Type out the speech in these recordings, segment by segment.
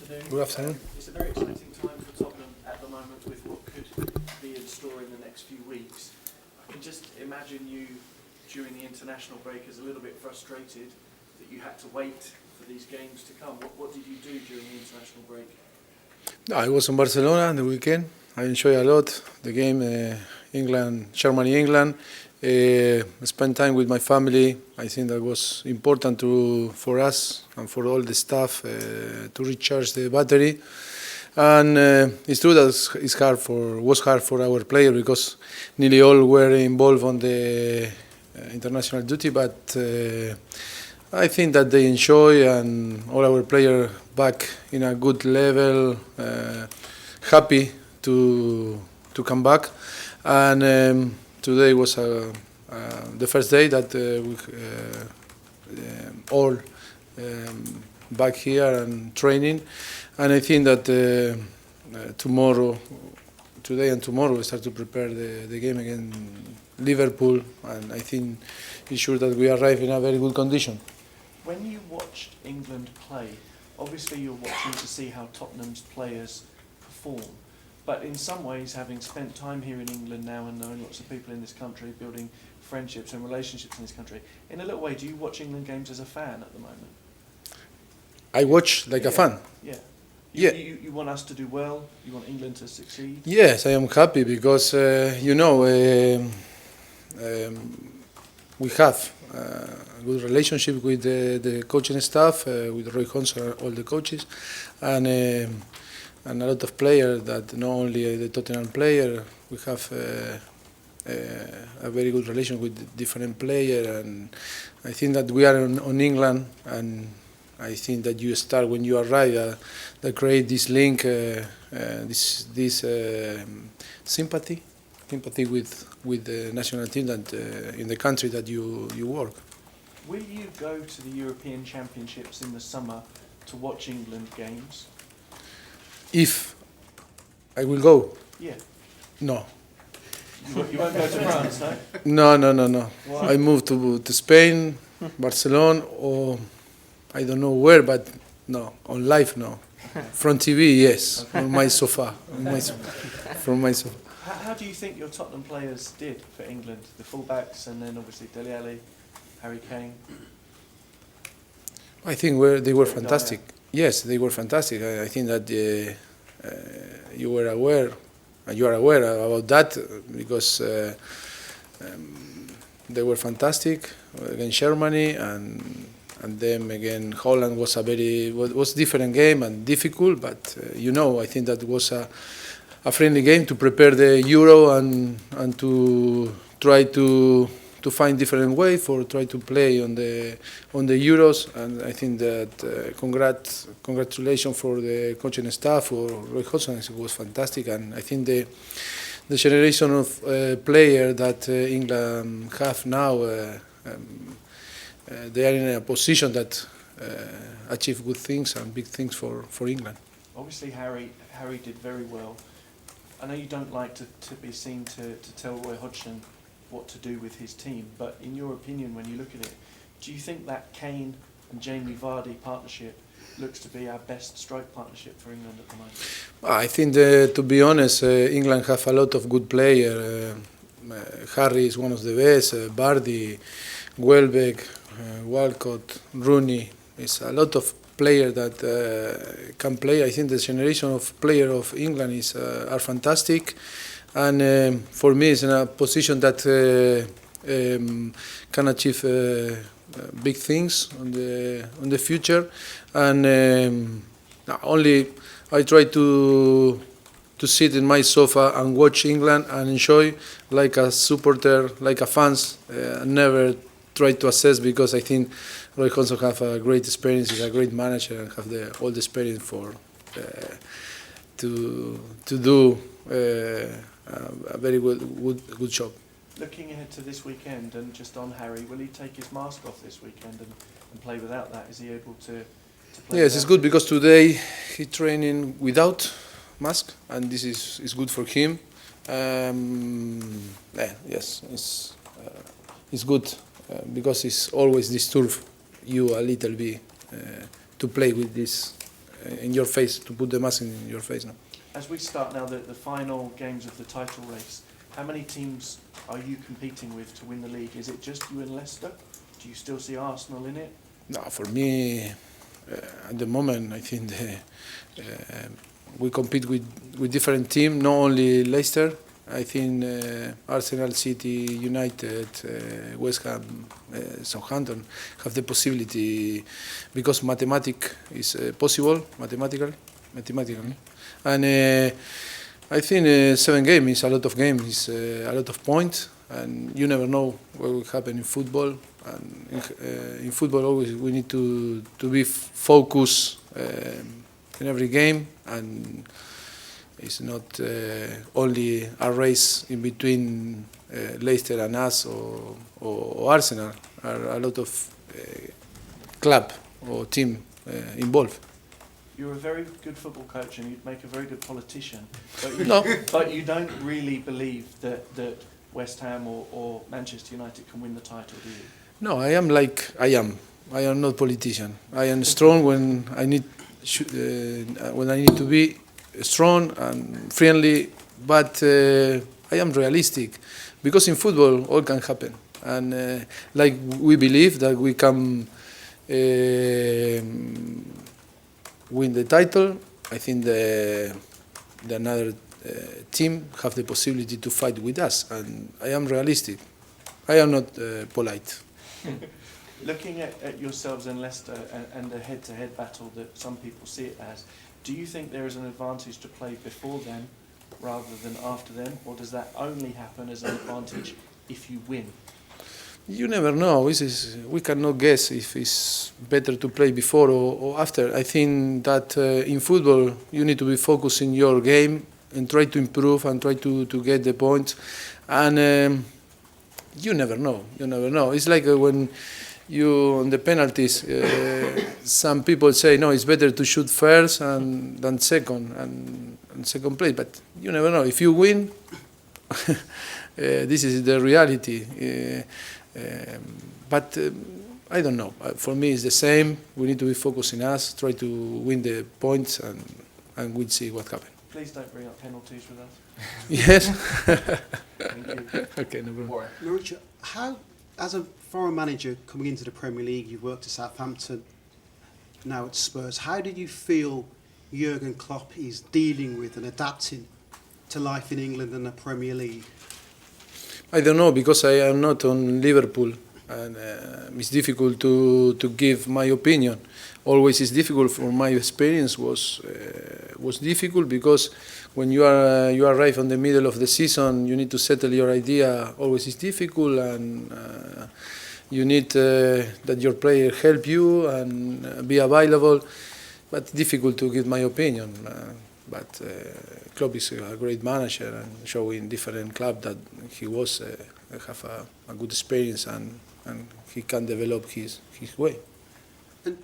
afternoon. Good afternoon. It's a very exciting time for Tottenham at the moment with what could be in store in the next few weeks. I can just imagine you during the international break as a little bit frustrated that you had to wait for these games to come. What did you do during the international break? I was in Barcelona the weekend. I enjoyed a lot the game, Germany-England. Spent time with my family. I think that was important for us and for all the staff to recharge the battery. And it's true that was hard for our players because nearly all were involved on the international duty. But I think that they enjoy, and all our players back in a good level, happy to come back. And today was the first day that we all back here and training. And I think that today and tomorrow, we start to prepare the game against Liverpool, and I think it's sure that we arrive in a very good condition. When you watched England play, obviously you're watching to see how Tottenham's players perform. But in some ways, having spent time here in England now and knowing lots of people in this country, building friendships and relationships in this country, in a little way, do you watch England games as a fan at the moment? I watch like a fan. Yeah. Yeah. You want us to do well? You want England to succeed? Yes, I am happy because, we have a good relationship with the coaching staff, with Roy Hodgson and all the coaches, and a lot of players that not only the Tottenham player, we have a very good relation with different players, and I think that we are on England, and I think that you start when you arrive, that create this link, this sympathy with the national team that in the country that you work. Will you go to the European Championships in the summer to watch England games? If I will go? Yeah. No. You won't go to France, no? No. Why? I moved to Spain, Barcelona, or I don't know where, but no, on live, no. From TV, yes. Okay. On my sofa. From my sofa. How do you think your Tottenham players did for England? The fullbacks and then obviously Dele Alli, Harry Kane? I think they were fantastic. Yes, they were fantastic. I think that you are aware about that because they were fantastic against Germany, and then again Holland was different game and difficult. But I think that was a friendly game to prepare the Euro and to try to find different way for try to play on the Euros. And I think that congratulations for the coaching staff, for Roy Hodgson. It was fantastic, and I think the generation of players that England have now, they are in a position that achieve good things and big things for England. Obviously, Harry did very well. I know you don't like to be seen to tell Roy Hodgson what to do with his team, but in your opinion, when you look at it, do you think that Kane and Jamie Vardy partnership looks to be our best strike partnership for England at the moment? I think, to be honest, England have a lot of good players. Harry is one of the best, Vardy, Welbeck, Walcott, Rooney. It's a lot of players that can play. I think the generation of players of England are fantastic. And for me, it's in a position that can achieve big things on the future. And only I try to sit in my sofa and watch England and enjoy like a supporter, like a fans. Never try to assess, because I think Roy Hodgson have a great experience. He's a great manager and have all the experience for to do a very good job. Looking ahead to this weekend, and just on Harry, will he take his mask off this weekend and play without that? Is he able to play? Yes, it's good because today he's training without mask, and this is good for him. Yes, it's good because it's always disturb you a little bit to play with this in your face, to put the mask in your face. No? As we start now the final games of the title race, how many teams are you competing with to win the league? Is it just you and Leicester? Do you still see Arsenal in it? No, for me, at the moment, I think we compete with different teams, not only Leicester. I think Arsenal, City, United, West Ham, Southampton have the possibility, because mathematics is possible, mathematically. And I think 7 games is a lot of games, is a lot of points, and you never know what will happen in football. And in football, always we need to be focused in every game, and it's not only a race in between Leicester and us or Arsenal. Are a lot of club or team involved. You're a very good football coach and you'd make a very good politician, No. but you don't really believe that West Ham or Manchester United can win the title, do you? No, I am like I am. I am not politician. I am strong when I need to be strong and friendly, but I am realistic, because in football all can happen, and like we believe that we can win the title. I think the another team have the possibility to fight with us, and I am realistic. I am not polite. Looking at yourselves and Leicester and the head-to-head battle that some people see it as, do you think there is an advantage to play before them rather than after them, or does that only happen as an advantage if you win? You never know. We cannot guess if it's better to play before or after. I think that in football you need to be focused in your game and try to improve and try to get the points. And you never know. You never know. It's like when you on the penalties. Some people say no, it's better to shoot first than second and second place. But you never know. If you win, this is the reality. But I don't know. For me, it's the same. We need to be focused in us, try to win the points, and we'll see what happens. Please don't bring up penalties with us. Yes. Thank you. Okay, no problem. Mauricio, how, as a foreign manager coming into the Premier League, you've worked at Southampton, now at Spurs, how did you feel Jurgen Klopp is dealing with and adapting to life in England and the Premier League? I don't know, because I am not on Liverpool, and it's difficult to give my opinion. Always is difficult. For my experience was difficult, because when you arrive on the middle of the season, you need to settle your idea. Always is difficult, and you need that your player help you and be available. But difficult to give my opinion. But Klopp is a great manager, and showing different clubs that he was have a good experience, and he can develop his way. And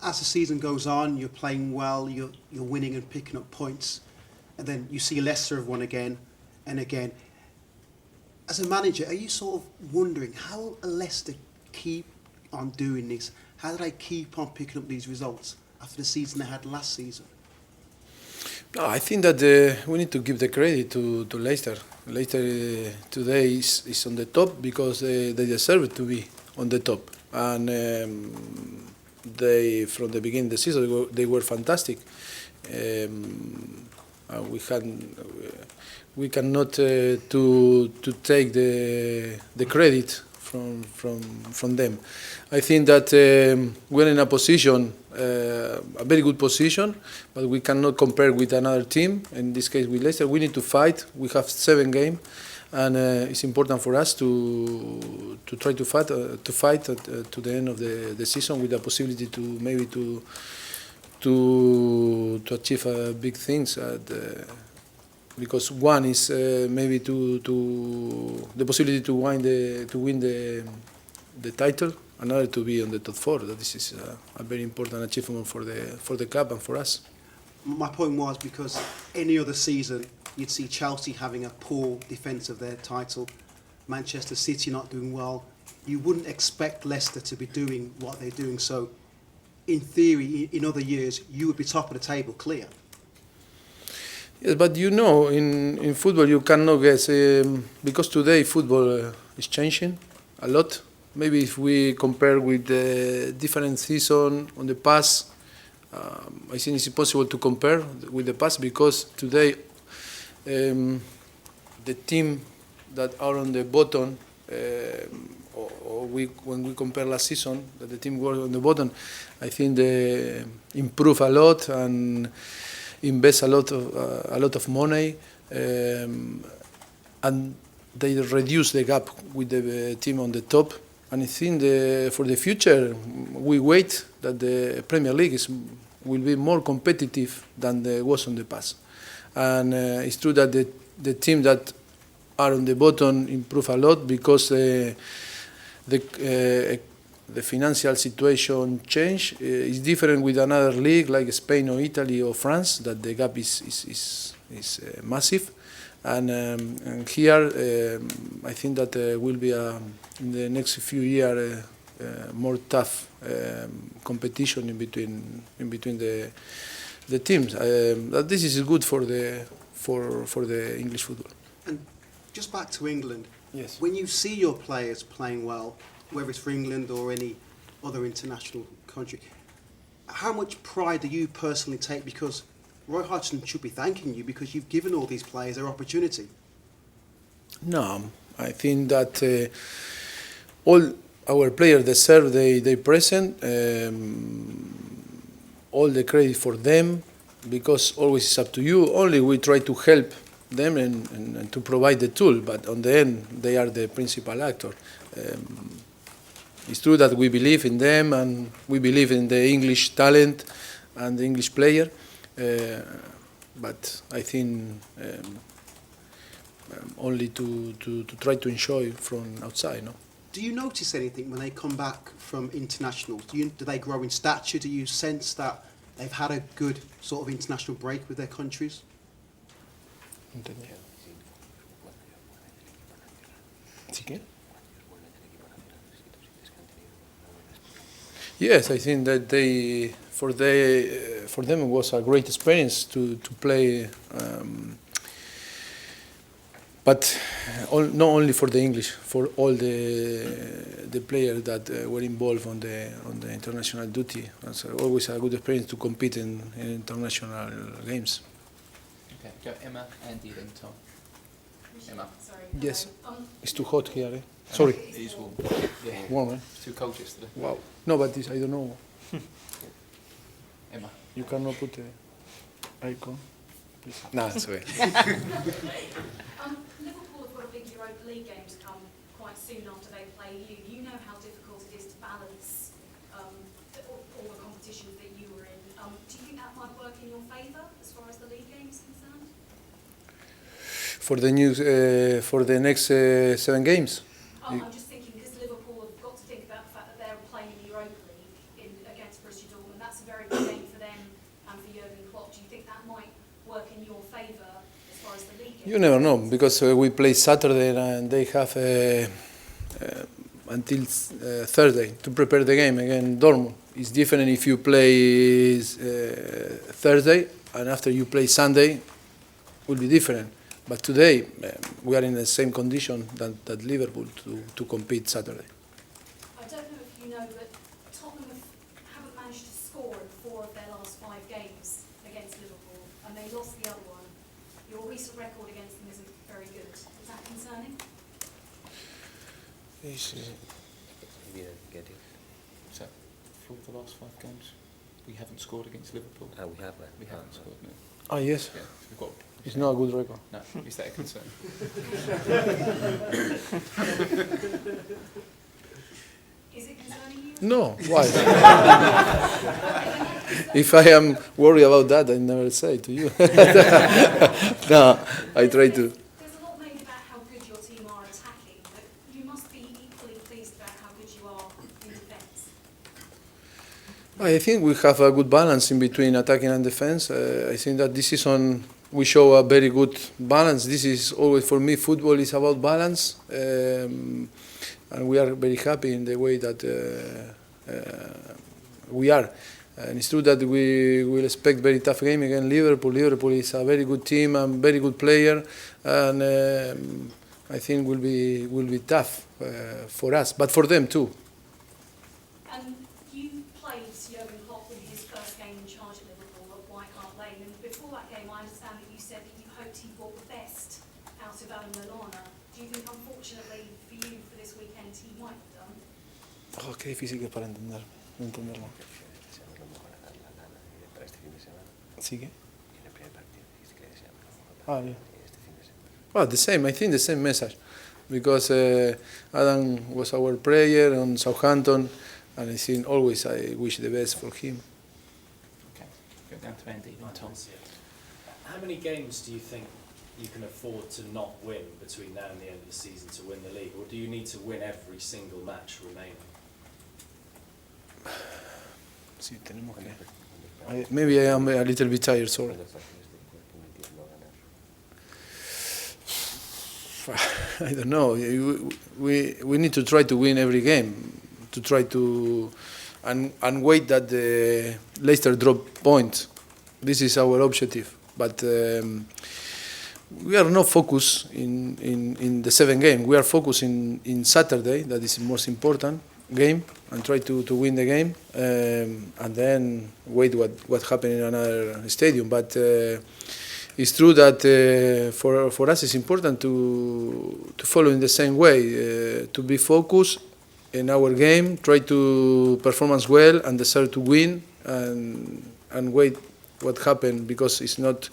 as the season goes on, you're playing well, you're winning and picking up points, and then you see Leicester have won again and again. As a manager, are you sort of wondering how will Leicester keep on doing this? How do they keep on picking up these results after the season they had last season? No, I think that we need to give the credit to Leicester. Leicester today is on the top because they deserve to be on the top. And they, from the beginning of the season, they were fantastic. We cannot to take the credit from them. I think that we're in a position, a very good position, but we cannot compare with another team. In this case, with Leicester, we need to fight. We have 7 games, and it's important for us to try to fight to the end of the season with the possibility to maybe to achieve big things. Because one is maybe to the possibility to win the title, another to be on the top 4. That this is a very important achievement for the club and for us. My point was because any other season you'd see Chelsea having a poor defence of their title, Manchester City not doing well. You wouldn't expect Leicester to be doing what they're doing. So in theory, in other years, you would be top of the table, clear. Yes, but you know, in football you cannot guess because today football is changing a lot. Maybe if we compare with the different season on the past, I think it's impossible to compare with the past because today the team that are on the bottom, when we compare last season, that the team were on the bottom, I think they improve a lot and invest a lot of money, and they reduce the gap with the team on the top. And I think for the future, we wait that the Premier League will be more competitive than it was in the past. And it's true that the team that are on the bottom improve a lot because the financial situation change. It's different with another league like Spain or Italy or France, that the gap is massive. And here, I think that will be in the next few years more tough competition in between the teams. That this is good for the English football. And just back to England. Yes. When you see your players playing well, whether it's for England or any other international country, how much pride do you personally take? Because Roy Hodgson should be thanking you because you've given all these players their opportunity. No, I think that all our players deserve their present. All the credit for them, because always it's up to you. Only we try to help them and to provide the tool, but on the end they are the principal actor. It's true that we believe in them and we believe in the English talent and the English player, but I think only to try to enjoy from outside. No? Do you notice anything when they come back from internationals? Do they grow in stature? Do you sense that they've had a good sort of international break with their countries? Yes, I think that for them it was a great experience to play, but not only for the English, for all the players that were involved on the international duty. It's always a good experience to compete in international games. Okay, go Emma, Andy, then Tom. Emma. Sorry. Yes, Hello. it's too hot here. Eh? Sorry, It is warm. Yeah. warm. Eh? It's too cold yesterday. Wow. No, but this I don't know. Emma. You cannot put the icon. No, it's okay. Liverpool have got a big Europa League game to come quite soon after they play you. You know how difficult it is to balance all the competitions that you were in. Do you think that might work in your favour as far as the league game is concerned? For the next 7 games. I'm just thinking because Liverpool have got to think about the fact that they're playing in the Europa League against Borussia Dortmund. That's a very big game for them and for Jurgen Klopp. Do you think that might work in your favour as far as the league game? You never know, because we play Saturday and they have until Thursday to prepare the game against Dortmund. It's different if you play Thursday and after you play Sunday, will be different. But today we are in the same condition that Liverpool to compete Saturday. I don't know if you know, but Tottenham haven't managed to score in 4 of their last 5 games against Liverpool, and they lost the other one. Your recent record against them isn't very good. Is that concerning? So, for the last 5 games, we haven't scored against Liverpool. We have that. We haven't scored, no. Ah, yes. Yeah, we've got. It's not a good record. No, is that a concern? Is it concerning you? No, why? If I am worried about that, I never say to you. No, I try to. There's a lot made about how good your team are attacking, but you must be equally pleased about how good you are in defence. I think we have a good balance in between attacking and defense. I think that this season we show a very good balance. This is always, for me, football is about balance. And we are very happy in the way that we are. And it's true that we will expect very tough game against Liverpool. Liverpool is a very good team and very good player, and I think will be tough for us, but for them too. And you played Jurgen Klopp in his first game in charge at Liverpool at White Hart Lane, and before that game I understand that you said that you hoped he brought the best out of Alan Lallana. Do you think, unfortunately for you, for this weekend, he might have done? Oh, qué difícil que es para entenderlo. ¿Sí que? Ah, yeah. Well, the same. I think the same message, because Adam was our player on Southampton, and I think always I wish the best for him. Okay, go down to Andy and Tom. How many games do you think you can afford to not win between now and the end of the season to win the league, or do you need to win every single match remaining? Sí, tenemos que. Maybe I am a little bit tired, sorry. I don't know. We need to try to win every game, to try to and wait that the Leicester drop point. This is our objective. But we are not focused in the 7 game. We are focused in Saturday. That is the most important game, and try to win the game, and then wait what happened in another stadium. But it's true that for us it's important to follow in the same way, to be focused in our game, try to performance well and deserve to win, and wait what happened, because it's not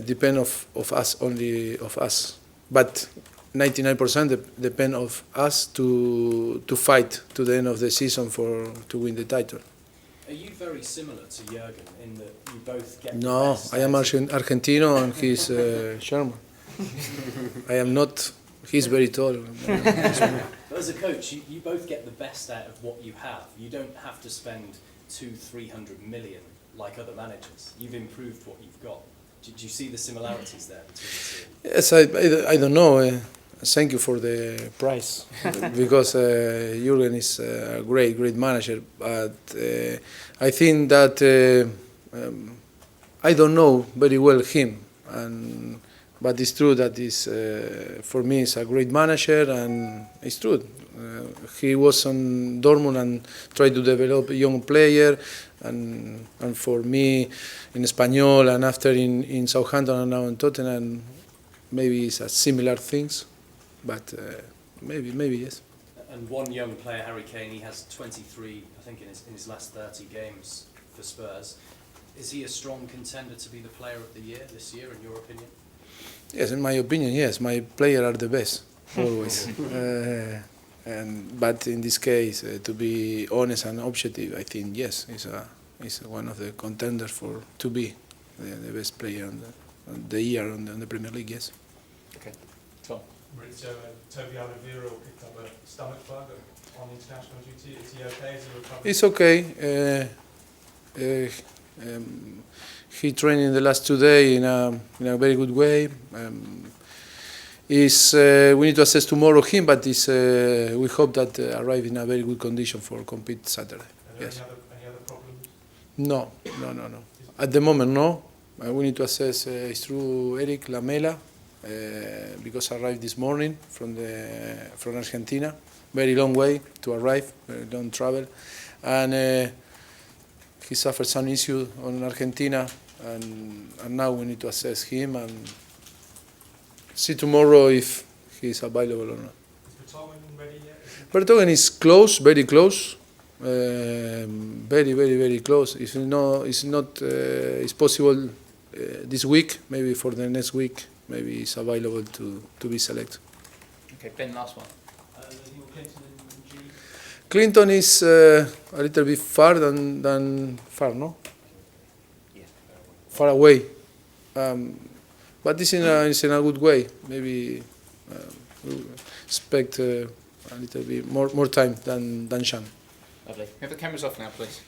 depend of us, only of us, but 99% depend of us to fight to the end of the season to win the title. Are you very similar to Jurgen in that you both get the No, best I am out of- Argentino and he's Sherman. I am not. He's very tall. But as a coach, you both get the best out of what you have. You don't have to spend 200-300 million like other managers. You've improved what you've got. Do you see the similarities there between the two? Yes, I don't know. Thank you for the prize, because Jurgen is a great manager. But I think that I don't know very well him, but it's true that for me is a great manager, and it's true. He was on Dortmund and tried to develop a young player, and for me in Espanyol, and after in Southampton and now in Tottenham, maybe it's a similar things, but maybe yes. And one young player, Harry Kane, he has 23, I think, in his last 30 games for Spurs. Is he a strong contender to be the player of the year this year, in your opinion? Yes, in my opinion, yes. My players are the best, always. But in this case, to be honest and objective, I think yes, he's one of the contenders to be the best player on the year on the Premier League. Yes. Okay, Tom. Mauricio, Toby Alderweireld picked up a stomach bug on international duty. Is he okay? Is he recovering? It's okay. He trained in the last 2 days in a very good way. We need to assess tomorrow him, but we hope that arrive in a very good condition for compete Saturday. Are there Yes. any other problems? No. At the moment, no. We need to assess. It's through Eric Lamela, because arrived this morning from Argentina. Very long way to arrive, very long travel, and he suffered some issue on Argentina, and now we need to assess him and see tomorrow if he is available or not. Is Vertonghen ready yet? Vertonghen is close, very close, very close. It's possible this week, maybe for the next week, maybe it's available to be selected. Okay, Ben, last one. Anything with Clinton and G? Clinton is a little bit far far, no? Yes. Far away, but it's in a good way. Maybe we expect a little bit more time than Sean. Lovely. Have the cameras off now, please.